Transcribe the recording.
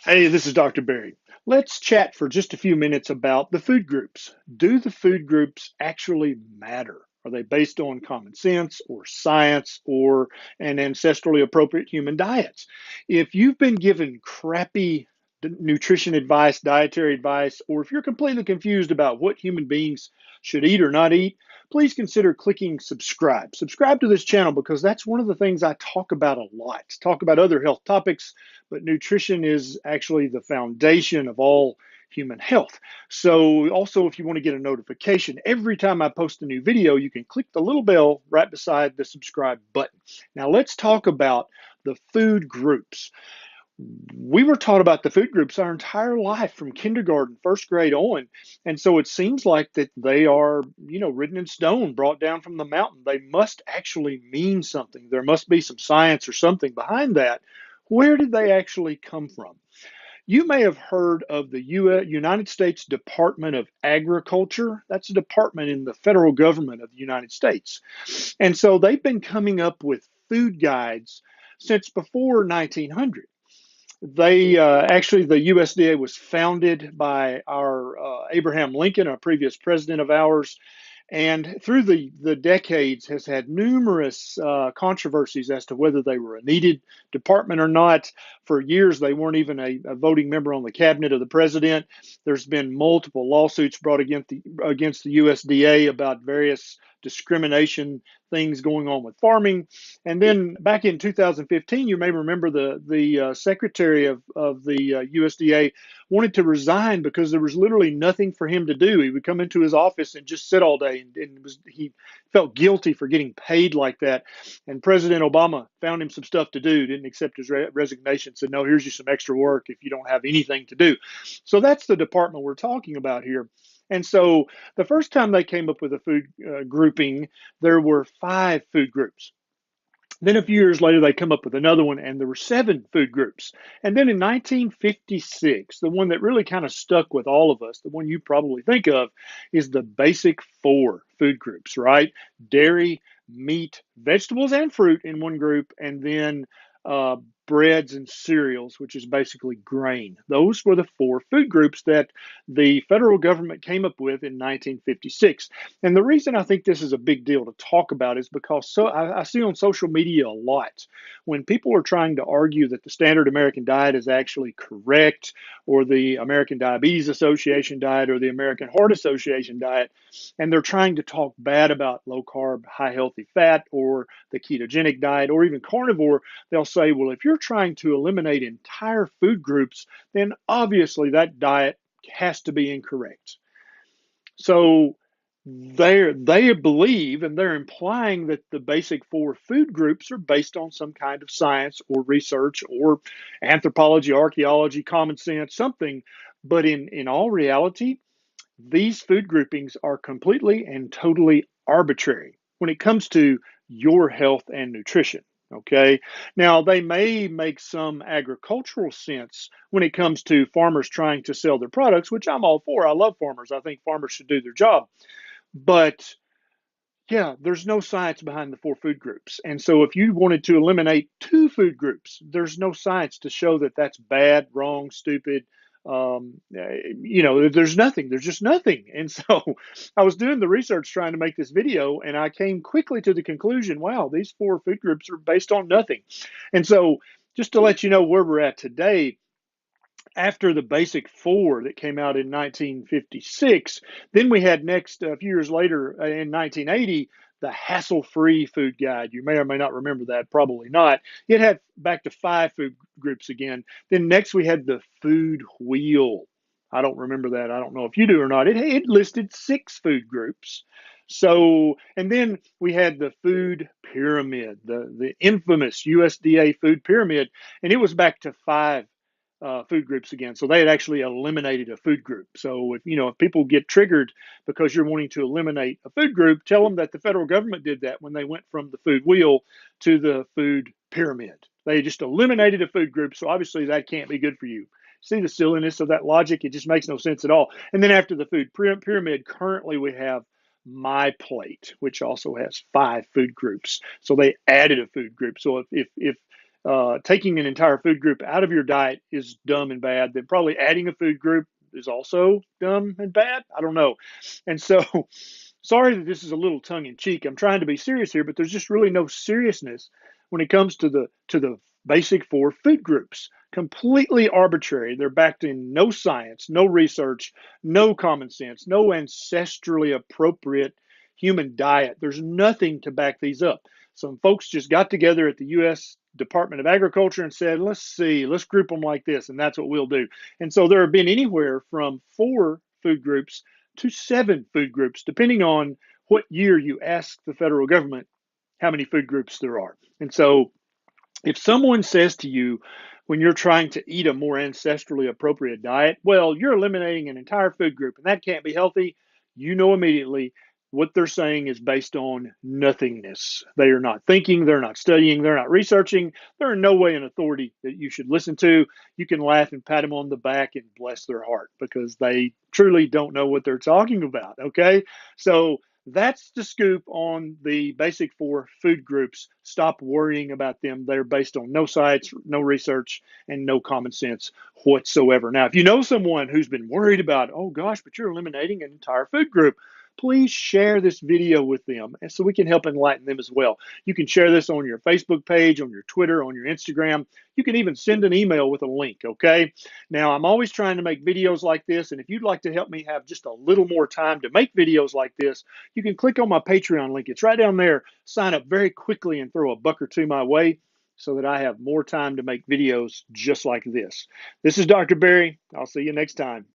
Hey, this is Dr. Berry. Let's chat for just a few minutes about the food groups. Do the food groups actually matter? Are they based on common sense or science or an ancestrally appropriate human diets? If you've been given crappy nutrition advice, dietary advice, or if you're completely confused about what human beings should eat or not eat, please consider clicking subscribe. Subscribe to this channel because that's one of the things I talk about a lot. Talk about other health topics, but nutrition is actually the foundation of all human health. So also, if you want to get a notification every time I post a new video, you can click the little bell right beside the subscribe button. Now let's talk about the food groups. We were taught about the food groups our entire life from kindergarten, first grade on. And so it seems like that they are, written in stone, brought down from the mountain. They must actually mean something. There must be some science or something behind that. Where did they actually come from? You may have heard of the United States Department of Agriculture. That's a department in the federal government of the United States. And so they've been coming up with food guides since before 1900. They actually, the USDA was founded by our Abraham Lincoln, a previous president of ours, and through the decades has had numerous controversies as to whether they were a needed department or not. For years, they weren't even a voting member on the cabinet of the president. There's been multiple lawsuits brought against the USDA about various discrimination things going on with farming. And then back in 2015, you may remember the secretary of the USDA wanted to resign because there was literally nothing for him to do. He would come into his office and just sit all day, and he felt guilty for getting paid like that. And President Obama found him some stuff to do, didn't accept his resignation, said, no, here's you some extra work if you don't have anything to do. So that's the department we're talking about here. And so the first time they came up with a food grouping, there were 5 food groups. Then a few years later, they come up with another one, and there were 7 food groups. And then in 1956, the one that really kind of stuck with all of us, the one you probably think of, is the basic 4 food groups, right? Dairy, meat, vegetables, and fruit in one group, and then uh, breads and cereals, which is basically grain. Those were the 4 food groups that the federal government came up with in 1956. And the reason I think this is a big deal to talk about is because I see on social media a lot when people are trying to argue that the standard American diet is actually correct, or the American Diabetes Association diet, or the American Heart Association diet, and they're trying to talk bad about low carb, high healthy fat, or the ketogenic diet, or even carnivore. They'll say, well, if you're trying to eliminate entire food groups, then obviously that diet has to be incorrect. So they believe, and they're implying, that the basic 4 food groups are based on some kind of science or research or anthropology, archaeology, common sense, something. But in all reality, these food groupings are completely and totally arbitrary when it comes to your health and nutrition. Okay. Now, they may make some agricultural sense when it comes to farmers trying to sell their products, which I'm all for. I love farmers. I think farmers should do their job. But yeah, there's no science behind the 4 food groups. And so if you wanted to eliminate 2 food groups, there's no science to show that that's bad, wrong, stupid. There's nothing. There's just nothing. And so I was doing the research trying to make this video, and I came quickly to the conclusion, wow, these 4 food groups are based on nothing. And so just to let you know where we're at today, after the basic 4 that came out in 1956, then we had next, a few years later, in 1980, the hassle-free food guide. You may or may not remember that, probably not. It had back to 5 food groups again. Then next we had the food wheel. I don't remember that. I don't know if you do or not. It listed 6 food groups. So, and then we had the food pyramid, the infamous USDA food pyramid, and it was back to 5 food groups again. So they had actually eliminated a food group. So if people get triggered because you're wanting to eliminate a food group, tell them that the federal government did that when they went from the food wheel to the food pyramid. They just eliminated a food group. So obviously that can't be good for you. See the silliness of that logic? It just makes no sense at all. And then after the food pyramid, currently we have My Plate, which also has 5 food groups. So they added a food group. So if taking an entire food group out of your diet is dumb and bad, then probably adding a food group is also dumb and bad. I don't know. And so, sorry that this is a little tongue in cheek. I'm trying to be serious here, but there's just really no seriousness when it comes to the basic four food groups. Completely arbitrary. They're backed in no science, no research, no common sense, no ancestrally appropriate human diet. There's nothing to back these up. Some folks just got together at the U.S. Department of Agriculture and said, let's group them like this, and that's what we'll do. And so there have been anywhere from 4 food groups to 7 food groups, depending on what year you ask the federal government how many food groups there are. And so if someone says to you when you're trying to eat a more ancestrally appropriate diet, well, you're eliminating an entire food group and that can't be healthy, you know immediately what they're saying is based on nothingness. They are not thinking, they're not studying, they're not researching. They're in no way an authority that you should listen to. You can laugh and pat them on the back and bless their heart because they truly don't know what they're talking about. Okay. So that's the scoop on the basic 4 food groups. Stop worrying about them. They're based on no science, no research, and no common sense whatsoever. Now, if you know someone who's been worried about, oh gosh, but you're eliminating an entire food group, please share this video with them and so we can help enlighten them as well. You can share this on your Facebook page, on your Twitter, on your Instagram. You can even send an email with a link, okay? Now, I'm always trying to make videos like this, and if you'd like to help me have just a little more time to make videos like this, you can click on my Patreon link. It's right down there. Sign up very quickly and throw a buck or two my way so that I have more time to make videos just like this. This is Dr. Berry. I'll see you next time.